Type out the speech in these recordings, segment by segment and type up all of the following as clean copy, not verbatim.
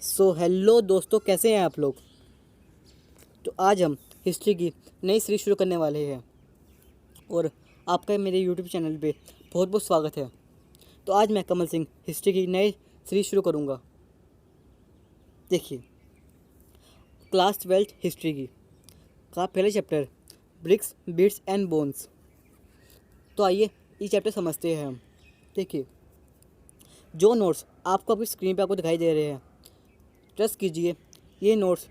Hello दोस्तों, कैसे हैं आप लोग। तो आज हम हिस्ट्री की नई सीरीज शुरू करने वाले हैं और आपका मेरे यूट्यूब चैनल पे बहुत बहुत स्वागत है। तो आज मैं कमल सिंह हिस्ट्री की नई सीरीज शुरू करूँगा। देखिए, क्लास 12 हिस्ट्री की का पहला chapter bricks beads and bones. तो आइए ये चैप्टर समझते हैं हम। देखिए, जो नोट्स आपको स्क्रीन पे दिखाई दे रहे हैं, ट्रस्ट कीजिए ये नोट्स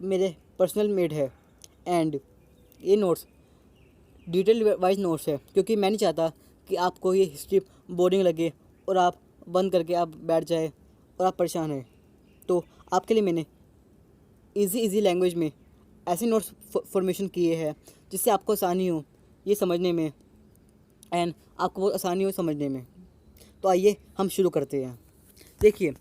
मेरे पर्सनल मेड है एंड ये नोट्स डिटेल वाइज नोट्स है, क्योंकि मैं नहीं चाहता कि आपको ये हिस्ट्री बोरिंग लगे और आप बंद करके आप बैठ जाए और आप परेशान हैं। तो आपके लिए मैंने इजी लैंग्वेज में ऐसे नोट्स फॉर्मेशन किए हैं जिससे आपको आसानी हो ये समझने में एंड आपको बहुत आसानी हो समझने में। तो आइए हम शुरू करते हैं। देखिए,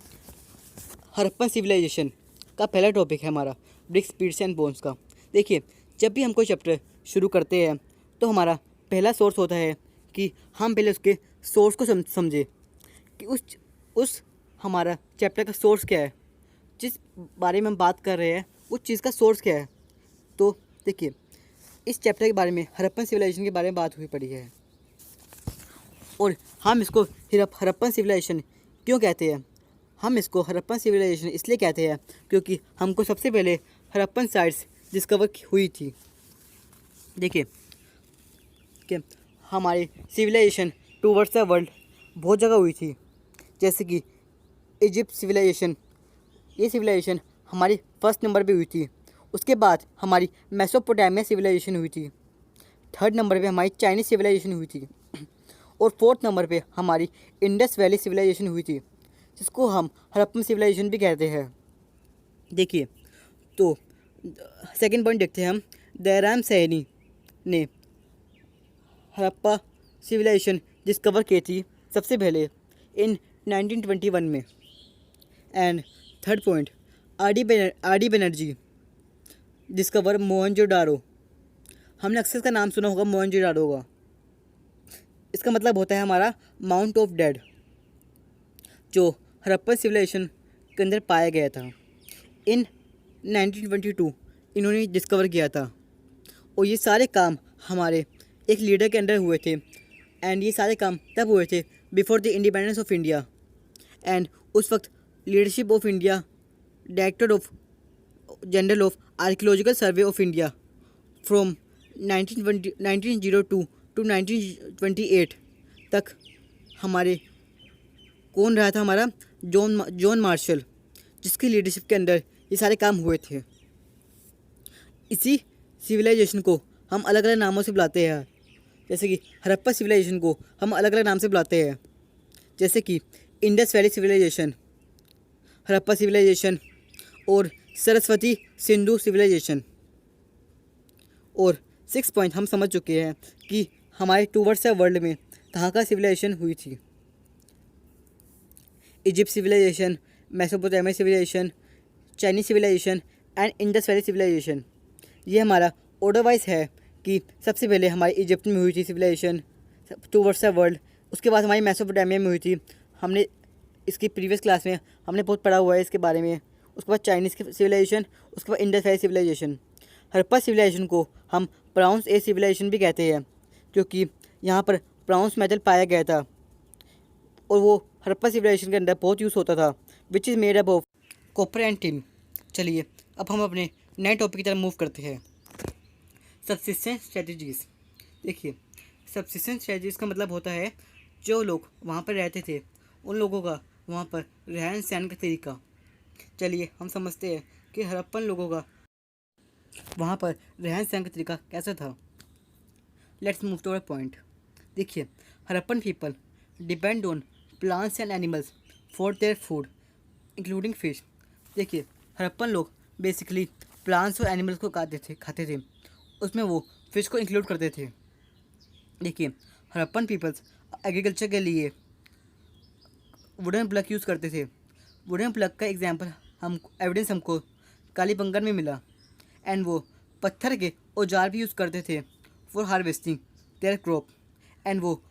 हड़प्पन सिविलाइजेशन का पहला टॉपिक है हमारा ब्रिक्स बीट्स एंड बोन्स का। देखिए, जब भी हम कोई चैप्टर शुरू करते हैं तो हमारा पहला सोर्स होता है कि हम पहले उसके सोर्स को समझे कि उस हमारा चैप्टर का सोर्स क्या है, जिस बारे में हम बात कर रहे हैं उस चीज़ का सोर्स क्या है। तो देखिए, इस चैप्टर के बारे में हड़प्पन सिविलाइजेशन के बारे में बात हुई पड़ी है और हम इसको हड़प्पन सिविलाइजेशन क्यों कहते हैं। हम इसको हड़प्पन सिविलाइजेशन इसलिए कहते हैं क्योंकि हमको सबसे पहले हड़प्पन साइट्स डिस्कवर हुई थी। देखिए कि हमारी सिविलाइजेशन टूवर्ड्स द वर्ल्ड बहुत जगह हुई थी, जैसे कि इजिप्ट सिविलाइजेशन। ये सिविलाइजेशन हमारी फर्स्ट नंबर पे हुई थी। उसके बाद हमारी मेसोपोटामिया सिविलाइजेशन हुई थी। थर्ड नंबर पे हमारी चाइनीज सिविलाइजेशन हुई थी और फोर्थ नंबर पे हमारी इंडस वैली सिविलाइजेशन हुई थी, जिसको हम हड़प्पन सिविलाइजेशन भी कहते हैं। देखिए, तो सेकंड पॉइंट देखते हैं हम। दयाराम सैनी ने हड़प्पा सिविलाइजेशन डिस्कवर की थी सबसे पहले इन 1921 में। And third point, R D Banerjee discover Mohenjodaro. हमने अक्सर का नाम सुना होगा मोहनजोदारो का। इसका मतलब होता है हमारा माउंट ऑफ डेड, जो हड़प्पन सिविलाइजेशन के अंदर पाया गया था। इन 1922 इन्होंने डिस्कवर किया था और ये सारे काम हमारे एक लीडर के अंडर हुए थे एंड ये सारे काम तब हुए थे before the independence of India. And उस वक्त leadership of India, director of general of archaeological survey of India from 1902 to 1928 तक हमारे कौन रहा था, हमारा जॉन मार्शल, जिसकी लीडरशिप के अंदर ये सारे काम हुए थे। इसी सिविलाइजेशन को हम अलग अलग नामों से बुलाते हैं, जैसे कि हड़प्पा सिविलाइजेशन को हम अलग अलग नाम से बुलाते हैं, जैसे कि Indus valley civilization, Harappa civilization और सरस्वती सिंधु सिविलाइजेशन। और 6 पॉइंट हम समझ चुके हैं कि हमारे टूवर्ड्स द वर्ल्ड में कहाँ का सिविलाइजेशन हुई थी। Egypt civilization, Mesopotamia civilization, Chinese civilization and Indus valley civilization. ये हमारा ऑर्डर वाइज है कि सबसे पहले हमारी इजिप्ट में हुई थी सिविलाइजेशन टूवर्ड्स द वर्ल्ड, उसके बाद हमारी मेसोपोटामिया में हुई थी। हमने इसकी प्रीवियस क्लास में हमने बहुत पढ़ा हुआ है इसके बारे में। उसके बाद चाइनीज़ सिविलाइजेशन, उसके बाद Indus valley civilization. Harappa civilization को हम ब्राउन्स एज सिविलाइजेशन भी कहते हैं, क्योंकि यहाँ पर ब्राउन्स मेटल पाया गया था और वो हड़प्पा सिविलाइजेशन के अंदर बहुत यूज़ होता था, which is made up of copper and tin. चलिए अब हम अपने नए टॉपिक की तरफ मूव करते हैं, सबसिस्टेंस स्ट्रेटजीज़। देखिए, सबसिस्टेंस स्ट्रेटजीज़ का मतलब होता है जो लोग वहाँ पर रहते थे उन लोगों का वहाँ पर रहन सहन का तरीका। चलिए हम समझते हैं कि हड़प्पन लोगों का वहाँ पर रहन सहन का तरीका कैसा था। Let's move to our point. देखिए, Harappan people depend on plants and animals for their food including fish. देखिए, हड़प्पन लोग बेसिकली प्लांट्स और एनिमल्स को खाते थे, उसमें वो फिश को इंक्लूड करते थे। देखिए, हड़प्पन पीपल्स एग्रीकल्चर के लिए वुडन प्लग यूज़ करते थे। वुडन प्लग का एग्जांपल एविडेंस हमको कालीबंगन में मिला। एंड वो पत्थर के औजार भी यूज़ करते थे for harvesting their crop. And वो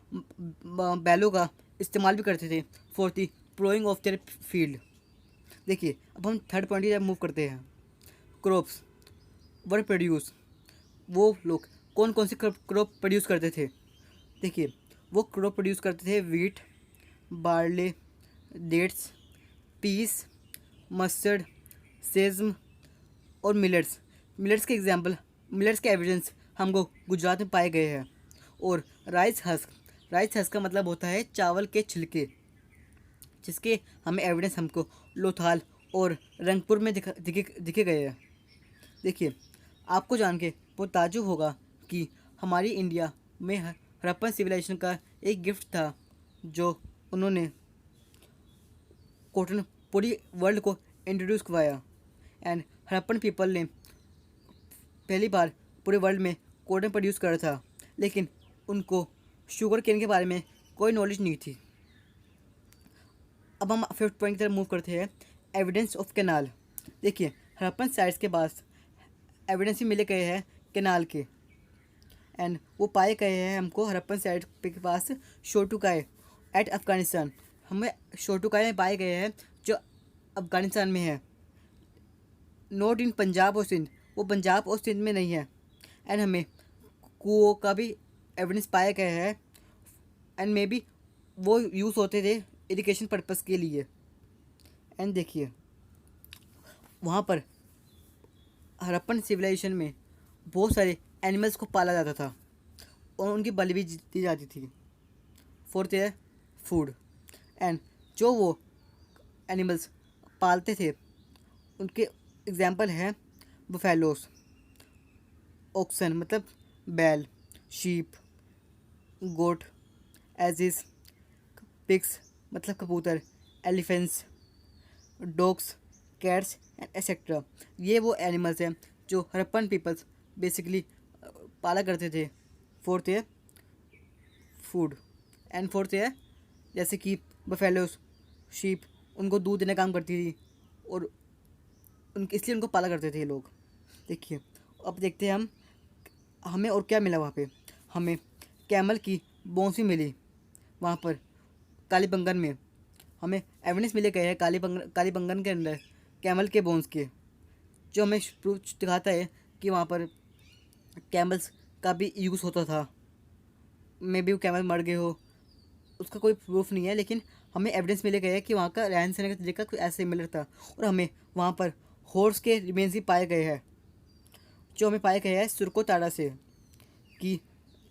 बैलों का इस्तेमाल भी करते थे for the ploughing of their field. देखिए अब हम थर्ड पॉइंट की मूव करते हैं। क्रॉप्स वर प्रोड्यूस, वो लोग कौन कौन से क्रॉप प्रोड्यूस करते थे। देखिए वो क्रॉप प्रोड्यूस करते थे wheat, barley, dates, peas, mustard, sesame और मिलेट्स। मिलेट्स के एग्जाम्पल, मिलेट्स के एविडेंस हमको गुजरात में पाए गए हैं। और राइस हस्क, राइस हस्क का मतलब होता है चावल के छिलके, जिसके हमें एविडेंस हमको लोथाल और रंगपुर में दिखे गए हैं। देखिए आपको जान के बहुत ताज्जुब होगा कि हमारी इंडिया में हड़प्पन सिविलाइजेशन का एक गिफ्ट था जो उन्होंने कॉटन पूरी वर्ल्ड को इंट्रोड्यूस करवाया। एंड हड़प्पन पीपल ने पहली बार पूरे वर्ल्ड में कॉटन प्रोड्यूस करा था, लेकिन उनको शुगर केन के बारे में कोई नॉलेज नहीं थी। अब हम फिफ्थ पॉइंट की तरफ मूव करते हैं, एविडेंस ऑफ कैनाल। देखिए हड़प्पन साइट्स के पास एविडेंस भी मिले गए हैं कैनाल के, एंड वो पाए गए हैं हमको हड़प्पन साइट के पास शोटुकाई एट अफगानिस्तान। हमें शोटुकाई में पाए गए हैं जो अफगानिस्तान में है, नॉट इन पंजाब और सिंध, वो पंजाब और सिंध में नहीं है। एंड हमें कुओं का भी एविडेंस पाए गए हैं, एंड मे बी वो यूज़ होते थे इरिगेशन पर्पस के लिए। एंड देखिए वहाँ पर हड़प्पन सिविलाइजेशन में बहुत सारे एनिमल्स को पाला जाता था और उनकी बलि भी दी जाती थी फॉर देयर फूड। एंड जो वो एनिमल्स पालते थे उनके एग्जाम्पल हैं बुफेलोस, ऑक्सन मतलब बैल, शीप, गोट, एजिस, पिग्स मतलब कबूतर, elephants, dogs, cats and etcetera. ये वो एनिमल्स हैं जो हड़प्पन पीपल्स बेसिकली पाला करते थे for their food and for their, जैसे कि बफेलोस, शीप उनको दूध देने का काम करती थी और उनके इसलिए उनको पाला करते थे ये लोग। देखिए अब देखते हैं हम हमें और क्या मिला वहाँ पे। हमें कैमल की बोन्स भी मिली वहाँ पर कालीबंगन में। हमें एविडेंस मिले गए हैं कालीबंगन के अंदर कैमल के बोन्स के, जो हमें प्रूफ दिखाता है कि वहाँ पर कैमल्स का भी यूज़ होता था। मे बी वो कैमल मर गए हो, उसका कोई प्रूफ नहीं है, लेकिन हमें एविडेंस मिले गए हैं कि वहाँ का रहन सहन का तरीका कुछ ऐसे सिमिलर था। और हमें वहाँ पर हॉर्स के रिमेन्स भी पाए गए हैं, जो हमें पाए गए हैं सुरकोताड़ा से। कि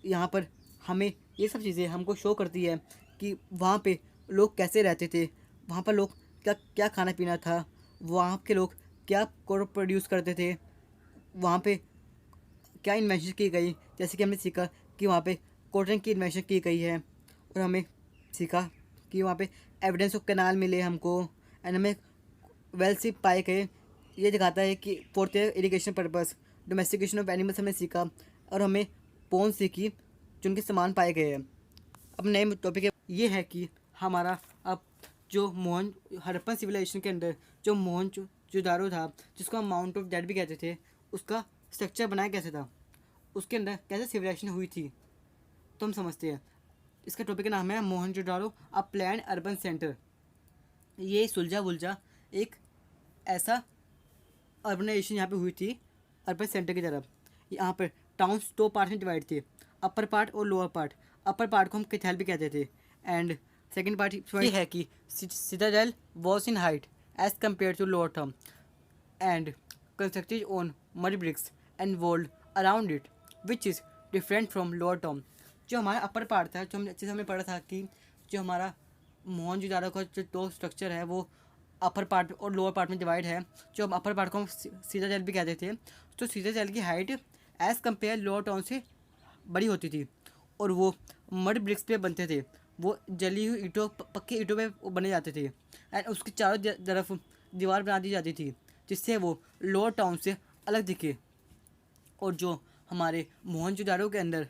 यहाँ पर हमें ये सब चीज़ें हमको शो करती है कि वहाँ पे लोग कैसे रहते थे, वहाँ पर लोग क्या क्या खाना पीना था, वहाँ के लोग क्या क्रॉप प्रोड्यूस करते थे, वहाँ पे क्या इन्वेंशन की गई। जैसे कि हमने सीखा कि वहाँ पे कॉटन की इन्वेंशन की गई है, और हमें सीखा कि वहाँ पे एविडेंस ऑफ कैनाल मिले हमको, एंड हमें वेल से पाए गए। ये दिखाता है कि for their irrigation purpose domestication of animals हमने सीखा, और हमें बोन सीखी जो उनके सामान पाए गए हैं। अब नए टॉपिक ये है कि हमारा अब जो हड़प्पन सिविलाइजेशन के अंदर जो मोहनजोदारो था, जिसको हम माउंट ऑफ डेड भी कहते थे, उसका स्ट्रक्चर बनाया कैसे था, उसके अंदर कैसे सिविलाइजेशन हुई थी, तो हम समझते हैं। इसका टॉपिक का नाम है Mohenjodaro a plan urban centre. ये सुलझा बुलझा एक ऐसा अर्बनाइजेशन यहाँ पे हुई थी अर्बन सेंटर की तरफ। यहाँ पर टाउन्स दो पार्ट में डिवाइड थे, अपर पार्ट और लोअर पार्ट। अपर पार्ट को हम कैथल भी कहते थे, एंड सेकेंड पार्ट ये है कि citadel was in height as compare to lower term and constructed on mud bricks and walled around it which is different from lower term. जो हमारा अपर पार्ट था, जो हमने अच्छे से हमने पढ़ा था कि जो हमारा मोहनजोदारो का जो दो स्ट्रक्चर है वो अपर पार्ट और लोअर पार्ट में डिवाइड है। जो हम अपर पार्ट को हम सिटाडेल भी कहते थे, तो सिटाडेल की height as compare lower town से बड़ी होती थी, और वो मड ब्रिक्स पे बनते थे, वो जली हुई ईंटों पक्के ईंटों पे बने जाते थे, एंड उसके चारों तरफ दीवार बना दी जाती थी जिससे वो लोअर टाउन से अलग दिखे। और जो हमारे मोहनजोदारो के अंदर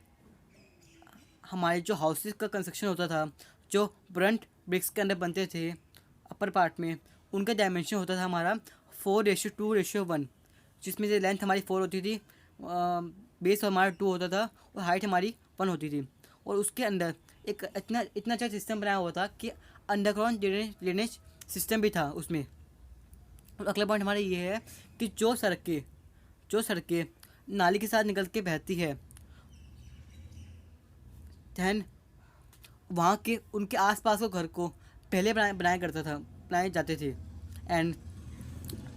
हमारे जो हाउसेस का कंस्ट्रक्शन होता था, जो ब्रंट ब्रिक्स के अंदर बनते थे अपर पार्ट में, उनका डायमेंशन होता था हमारा 4:2:1, जिसमें से लेंथ हमारी 4 होती थी, बेस हमारा 2 होता था और हाइट हमारी 1 होती थी। और उसके अंदर एक इतना अच्छा सिस्टम बनाया हुआ था कि अंडरग्राउंड ड्रेनेज सिस्टम भी था उसमें। और अगला पॉइंट हमारा ये है कि जो सड़कें नाली के साथ निकल के बहती है, दैन वहाँ के उनके आसपास के घर को पहले बनाए जाते थे। एंड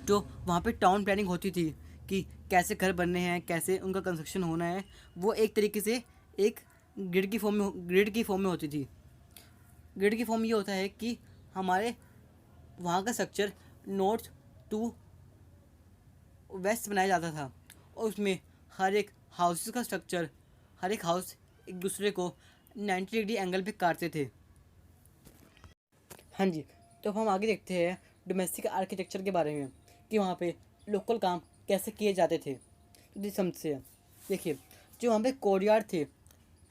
जो वहाँ पे टाउन प्लानिंग होती थी कि कैसे घर बनने हैं, कैसे उनका कंस्ट्रक्शन होना है, वो एक तरीके से एक ग्रिड की फॉर्म में होती थी। ग्रिड की फॉर्म ये होता है कि हमारे वहाँ का स्ट्रक्चर नॉर्थ टू वेस्ट बनाया जाता था और उसमें हर एक हाउसेस का स्ट्रक्चर, हर एक हाउस एक दूसरे को 90 डिग्री एंगल पे काटते थे। हाँ जी, तो हम आगे देखते हैं डोमेस्टिक आर्किटेक्चर के बारे में कि वहाँ पे लोकल काम कैसे किए जाते थे। तो समझते हैं। देखिए, जो वहाँ पे कोर्टयार्ड थे,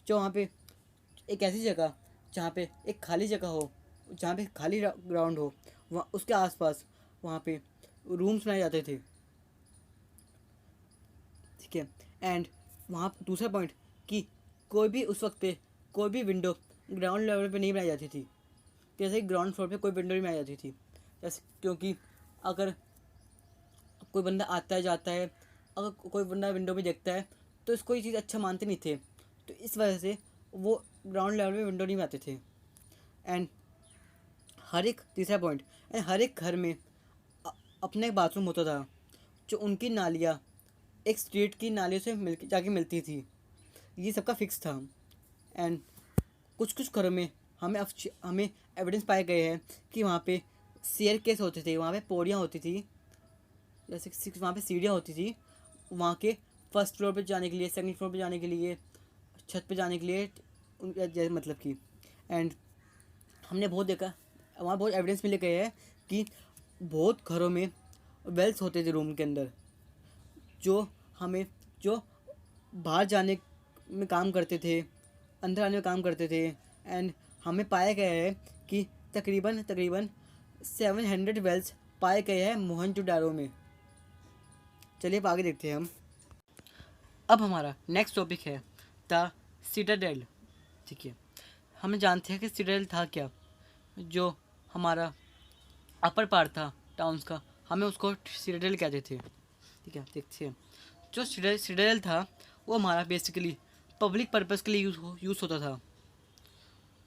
जो वहाँ पे एक ऐसी जगह जहाँ पे एक खाली जगह हो, जहाँ पे खाली ग्राउंड हो, वहाँ उसके आसपास वहाँ पे रूम्स बनाए जाते थे। ठीक है। एंड वहाँ दूसरा पॉइंट कि कोई भी उस वक्त पे कोई भी विंडो ग्राउंड लेवल पे नहीं बनाई जाती थी। जैसे ग्राउंड फ्लोर पे कोई विंडो नहीं बनाई जाती थी, जैसे क्योंकि अगर कोई बंदा आता है जाता है, अगर कोई बंदा विंडो में देखता है तो इसको ये चीज़ अच्छा मानते नहीं थे, तो इस वजह से वो ग्राउंड लेवल में विंडो नहीं बनाते थे। एंड हर एक तीसरा पॉइंट, हर एक घर में अपने बाथरूम होता था, जो उनकी नालियाँ एक स्ट्रीट की नालियों से जाके मिलती थी। ये सबका फिक्स था। एंड कुछ घरों में हमें एविडेंस पाए गए हैं कि वहाँ पे शेयर केस होते थे, वहाँ पे पौड़ियाँ होती थी, जैसे वहाँ पे सीढ़ियाँ होती थी, वहाँ के फर्स्ट फ्लोर पे जाने के लिए, सेकंड फ्लोर पे जाने के लिए, छत पे जाने के लिए, मतलब कि। एंड हमने बहुत देखा, वहाँ बहुत एविडेंस मिले गए हैं कि बहुत घरों में वेल्स होते थे रूम के अंदर, जो बाहर जाने में काम करते थे, अंदर आने में काम करते थे। एंड हमें पाया गया है कि तकरीबन 700 वेल्स पाए गए हैं मोहनजोदाड़ो में। चलिए अब आगे देखते हैं हम। अब हमारा नेक्स्ट टॉपिक है द सिटाडेल। ठीक है, हम जानते हैं कि सिटाडेल था क्या। जो हमारा अपर पार्ट था टाउन्स का, हमें उसको सिटाडेल कहते थे। ठीक है, देखते हैं। जो सिटाडेल था वो हमारा बेसिकली पब्लिक पर्पस के लिए यूज़ होता था,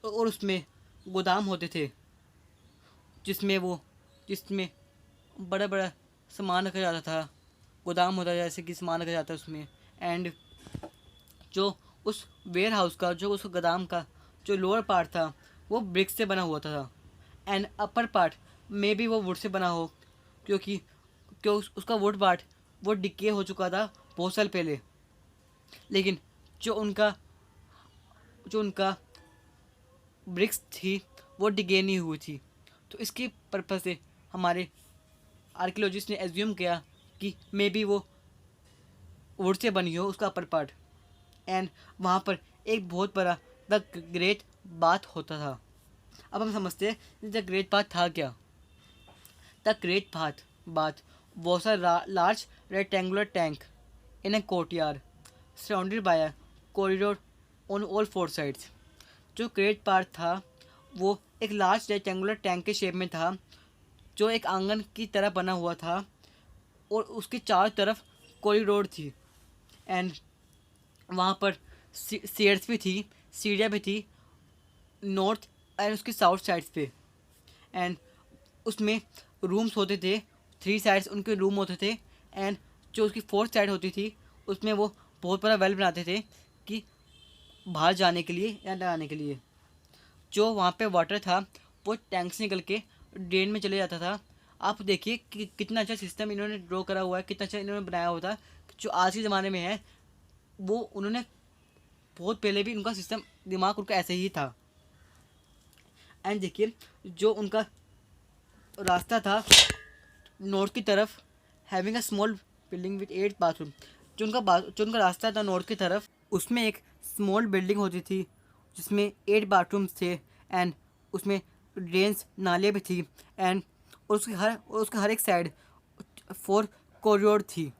और उसमें गोदाम होते थे जिसमें बड़ा बड़ा सामान रखा जाता था। गोदाम होता है जैसे कि सामान रखा जाता है उसमें। एंड जो उस वेयर हाउस का, जो उस गोदाम का जो लोअर पार्ट था वो ब्रिक्स से बना हुआ था। एंड अपर पार्ट में भी वो वुड से बना हो, क्योंकि उसका वुड पार्ट वो डिके हो चुका था बहुत साल पहले। लेकिन जो उनका ब्रिक्स थी वो डिगे नहीं हुई थी। तो इसकी पर्पज़ से हमारे आर्कियोलॉजिस्ट ने एज्यूम किया कि मे बी वो वुड से बनी हो उसका अपर पार्ट। एंड वहाँ पर एक बहुत बड़ा द ग्रेट बाथ होता था। अब हम समझते हैं द ग्रेट बाथ था क्या। The great bath was a large rectangular tank in a courtyard surrounded by a corridor on all 4 sides. जो ग्रेट बाथ था वो एक लार्ज रेक्टेंगुलर टैंक के शेप में था, जो एक आंगन की तरह बना हुआ था और उसके चारों तरफ कॉरिडोर थी। एंड वहाँ पर स्टेयर्स भी थी, सीढ़ियाँ भी थी नॉर्थ एंड उसके साउथ साइड्स पे। एंड उसमें रूम्स होते थे, 3 साइड्स उनके रूम होते थे। एंड जो उसकी 4th साइड होती थी उसमें वो बहुत बड़ा वेल बनाते थे कि बाहर जाने के लिए या अंदर आने के लिए। जो वहाँ पे वाटर था वो टैंक से निकल के ड्रेन में चले जाता था। आप देखिए कि कितना अच्छा सिस्टम इन्होंने ड्रॉ करा हुआ है, कितना अच्छा इन्होंने बनाया हुआ था। जो आज के ज़माने में है वो उन्होंने बहुत पहले भी उनका सिस्टम, दिमाग उनका ऐसे ही था। एंड देखिए जो उनका रास्ता था नॉर्थ की तरफ, having a small building with 8 bathroom. जो उनका रास्ता था नॉर्थ की तरफ, उसमें एक स्मॉल बिल्डिंग होती थी जिसमें 8 बाथरूम्स थे। एंड उसमें ड्रेन्स, नाले भी थी। एंड उसके हर एक साइड 4 कॉरिडोर थी।